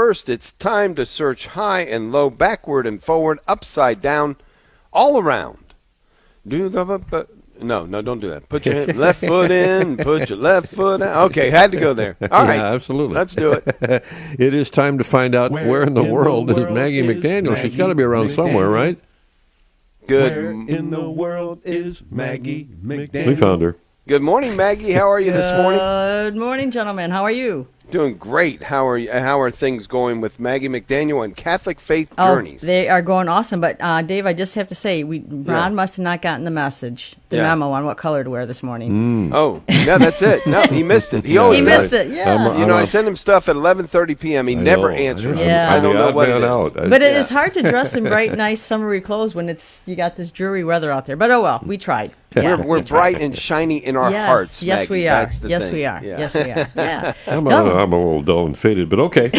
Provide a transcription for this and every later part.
First, it's time to search high and low, backward and forward, upside down, all around. No, don't do that. Put your left foot in, put your left foot out. Okay, had to go there. All right. Yeah, absolutely. Let's do it. It is time to find out where in the world is Maggie McDaniel. She's got to be around somewhere, right? Good. Where in the world is Maggie McDaniel? We found her. Good morning, Maggie. How are you this morning? Good morning, gentlemen. How are you? Doing great. How are things going with Maggie McDaniel and Catholic Faith Journeys? They are going awesome. But Dave, I just have to say, Ron must have not gotten the message, the memo on what color to wear this morning. Oh, no, that's it. No, he missed it. He always missed does. it. Yeah. I send him stuff at 11:30 p.m. He never answers. Yeah. I don't know what it is. But it is hard to dress in bright, nice, summery clothes when you got this dreary weather out there. But oh well, we tried. Yeah, we're bright and shiny in our hearts. Yes, Maggie. we are. That's the Yes, thing. we are. Yeah. Yes, we are. Yeah. I'm a little dull and faded, but okay.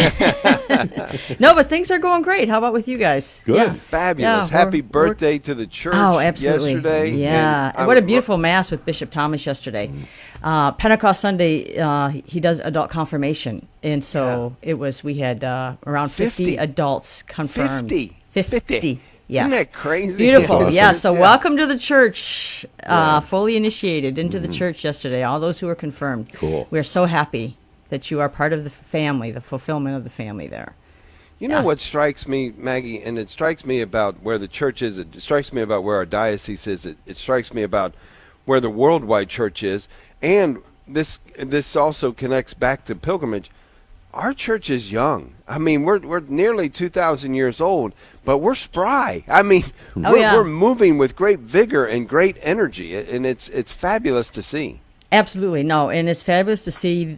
No, but things are going great. How about with you guys? Good. Yeah. Fabulous. Yeah, Happy birthday to the church absolutely. yesterday. Yeah. And what a beautiful Mass with Bishop Thomas yesterday. Pentecost Sunday, he does adult confirmation. And so we had around 50 adults confirmed. 50. Yes. Isn't that crazy? Beautiful. Awesome. Yeah. So welcome to the church, fully initiated into the church yesterday, all those who are confirmed. Cool. We are so happy that you are part of the family, the fulfillment of the family there. You know what strikes me, Maggie, and it strikes me about where the church is, it strikes me about where our diocese is, it strikes me about where the worldwide church is, and this also connects back to pilgrimage. Our church is young. I mean, we're nearly 2,000 years old, but we're spry. I mean, we're moving with great vigor and great energy, and it's fabulous to see. Absolutely. No, and it's fabulous to see,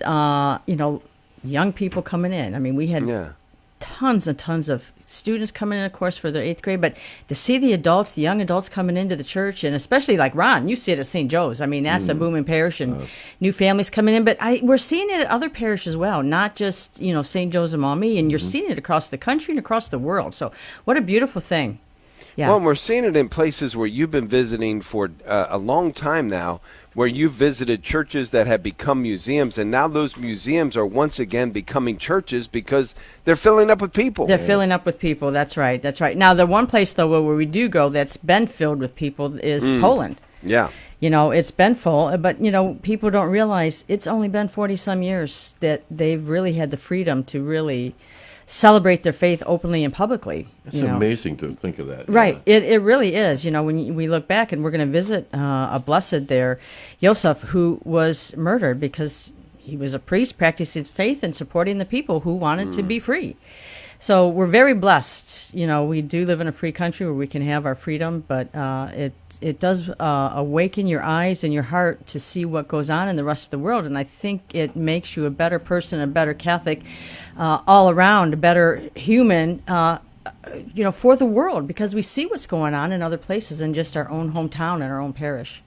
young people coming in. I mean, we had tons and tons of students coming in, of course, for their 8th grade, but to see the young adults coming into the church, and especially like Ron, you see it at St. Joe's. I mean, that's a booming parish, and new families coming in, but we're seeing it at other parishes as well, not just, St. Joe's and Maumee, and you're seeing it across the country and across the world. So what a beautiful thing. Yeah. Well, we're seeing it in places where you've been visiting for a long time now, where you've visited churches that have become museums, and now those museums are once again becoming churches because they're filling up with people. They're filling up with people. That's right. That's right. Now, the one place, though, where we do go that's been filled with people is Poland. Yeah. It's been full, but, people don't realize it's only been 40-some years that they've really had the freedom to really celebrate their faith openly and publicly. It's amazing to think of that. Right. It really is. When we look back, and we're going to visit a blessed there, Joseph, who was murdered because he was a priest practicing faith and supporting the people who wanted to be free. So we're very blessed. We do live in a free country where we can have our freedom, but it does awaken your eyes and your heart to see what goes on in the rest of the world. And I think it makes you a better person, a better Catholic, all around, a better human, for the world, because we see what's going on in other places than just our own hometown and our own parish.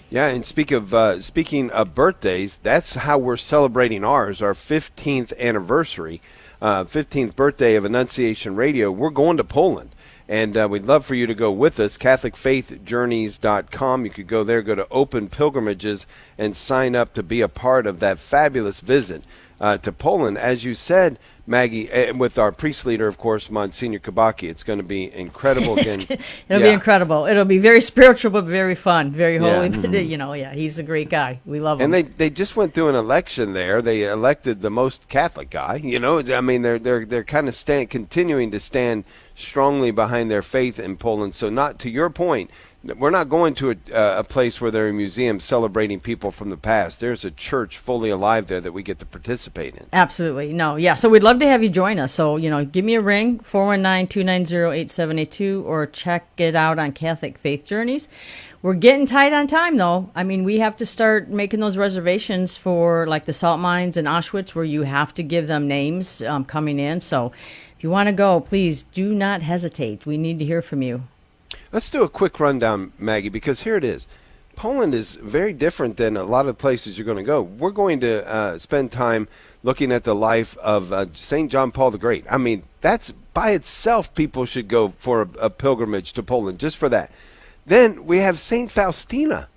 Yeah, and speaking of birthdays, that's how we're celebrating ours, our 15th anniversary. 15th birthday of Annunciation Radio. We're going to Poland, and we'd love for you to go with us. CatholicFaithJourneys.com. You could go there, go to Open Pilgrimages, and sign up to be a part of that fabulous visit to Poland. As you said, Maggie, with our priest leader, of course, Monsignor Kabaki, it's going to be incredible. It'll be incredible. It'll be very spiritual, but very fun, very holy. But he's a great guy. We love him. And they just went through an election there. They elected the most Catholic guy. I mean, they're kind of continuing to stand strongly behind their faith in Poland. So, not to your point, we're not going to a place where there are museums celebrating people from the past. There's a church fully alive there that we get to participate in. Absolutely. No, yeah. So we'd love to have you join us. So, give me a ring, 419-290-8782, or check it out on Catholic Faith Journeys. We're getting tight on time, though. I mean, we have to start making those reservations for, like, the salt mines in Auschwitz, where you have to give them names coming in. So if you want to go, please do not hesitate. We need to hear from you. Let's do a quick rundown, Maggie, because here it is. Poland is very different than a lot of places you're going to go. We're going to spend time looking at the life of St. John Paul the Great. I mean, that's by itself, people should go for a pilgrimage to Poland just for that. Then we have St. Faustina,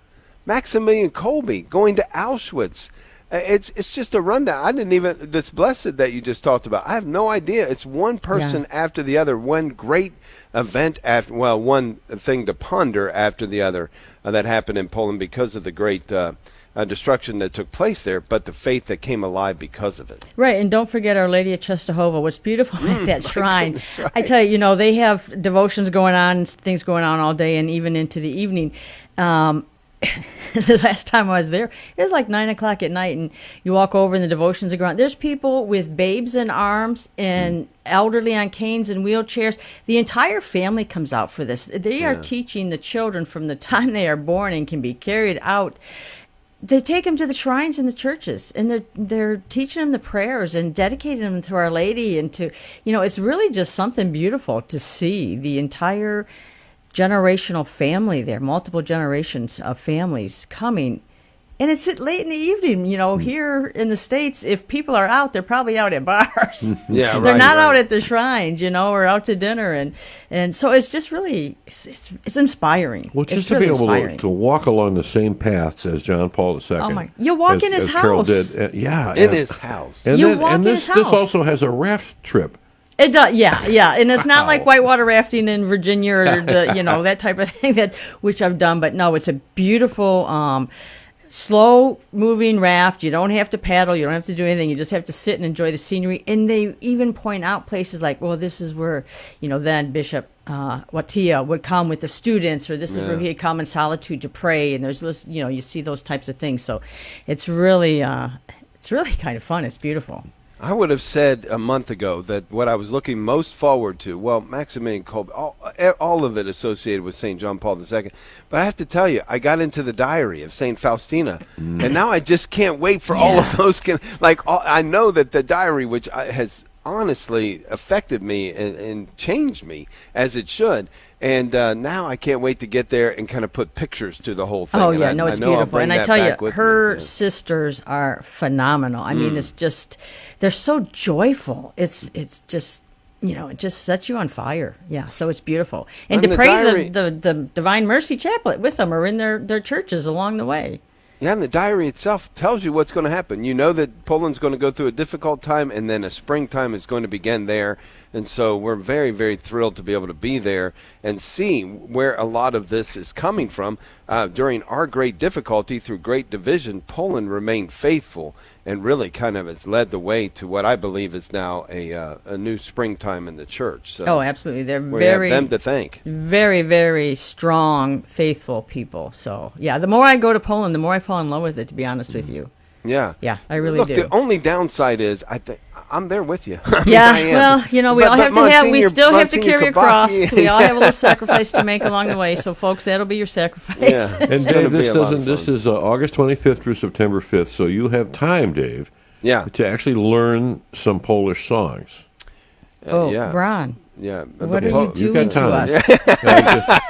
Maximilian Kolbe going to Auschwitz. It's just a rundown. I didn't even this blessed that you just talked about. I have no idea. It's one person after the other, one great event after one thing to ponder after the other that happened in Poland because of the great destruction that took place there, but the faith that came alive because of it. Right, and don't forget Our Lady of Czestochowa. What's beautiful at that shrine, I tell you, they have devotions going on, things going on all day and even into the evening. The last time I was there, it was like 9 o'clock at night, and you walk over and the devotions are going on. There's people with babes in arms and elderly on canes and wheelchairs. The entire family comes out for this. They are teaching the children from the time they are born and can be carried out. They take them to the shrines in the churches, and they're teaching them the prayers and dedicating them to Our Lady. And to, it's really just something beautiful to see the entire generational family there, multiple generations of families coming. And it's late in the evening, here in the States, if people are out, they're probably out at bars. They're not out at the shrines, or out to dinner. And so it's just really, it's inspiring. Well, just it's to really be able inspiring. to walk along the same paths as John Paul II. Oh my! You walk in his as Carol house. did. In his house. And You walk in this, his house. This also has a raft trip. It does, yeah, and it's not like whitewater rafting in Virginia or that type of thing which I've done. But no, it's a beautiful, slow-moving raft. You don't have to paddle. You don't have to do anything. You just have to sit and enjoy the scenery. And they even point out places like, well, this is where then Bishop Watia would come with the students, or this is where he'd come in solitude to pray. And there's this, you see those types of things. So it's really kind of fun. It's beautiful. I would have said a month ago that what I was looking most forward to, Maximilian Kolbe, all of it associated with St. John Paul II. But I have to tell you, I got into the diary of St. Faustina, and now I just can't wait for all of those. I know that the diary, which has honestly affected me and changed me, as it should. And now I can't wait to get there and kind of put pictures to the whole thing. Oh, yeah, it's beautiful. And I tell you, her me. sisters are phenomenal. I mean, it's just, they're so joyful. It's just, it just sets you on fire. Yeah, so it's beautiful. And to pray the Divine Mercy Chaplet with them or in their churches along the way. Yeah, and the diary itself tells you what's going to happen. You know that Poland's going to go through a difficult time, and then a springtime is going to begin there. And so we're very, very thrilled to be able to be there and see where a lot of this is coming from. During our great difficulty, through great division, Poland remained faithful and really kind of has led the way to what I believe is now a new springtime in the church. So Absolutely. They're we have them to thank. Very, very strong, faithful people. So, yeah, the more I go to Poland, the more I fall in love with it, to be honest with you. Yeah. Yeah, I really Look, do. the only downside is I think I'm there with you. Yeah, well, we still have to carry a cross. We all have a little sacrifice to make along the way. So, folks, that'll be your sacrifice. Yeah. And Dave, this is August 25th through September 5th, so you have time, Dave, to actually learn some Polish songs. Ron. Yeah. What are you doing to us?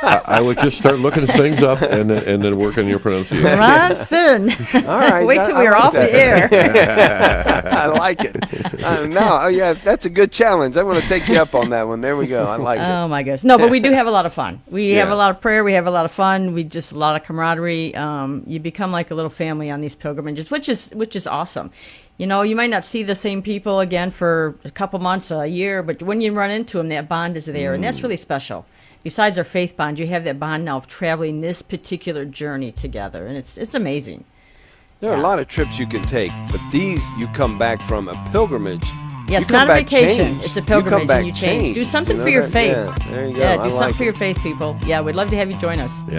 I would just start looking things up and then work on your pronunciation. Ron Finn. All right. Wait till we're off the air. I like it. That's a good challenge. I'm going to take you up on that one. There we go. I like it. Oh, my gosh. No, but we do have a lot of fun. We have a lot of prayer. We have a lot of fun. We just a lot of camaraderie. You become like a little family on these pilgrimages, which is awesome. You might not see the same people again for a couple months, a year, but when you run into them, that bond is there, and that's really special. Besides our faith bond, you have that bond now of traveling this particular journey together, and it's amazing. There are a lot of trips you can take, but these you come back from a pilgrimage. Yeah, it's not a vacation. It's a pilgrimage, and you change. Do something for your faith. Yeah, there you go. Yeah, do something for your faith, people. Yeah, we'd love to have you join us. Yeah.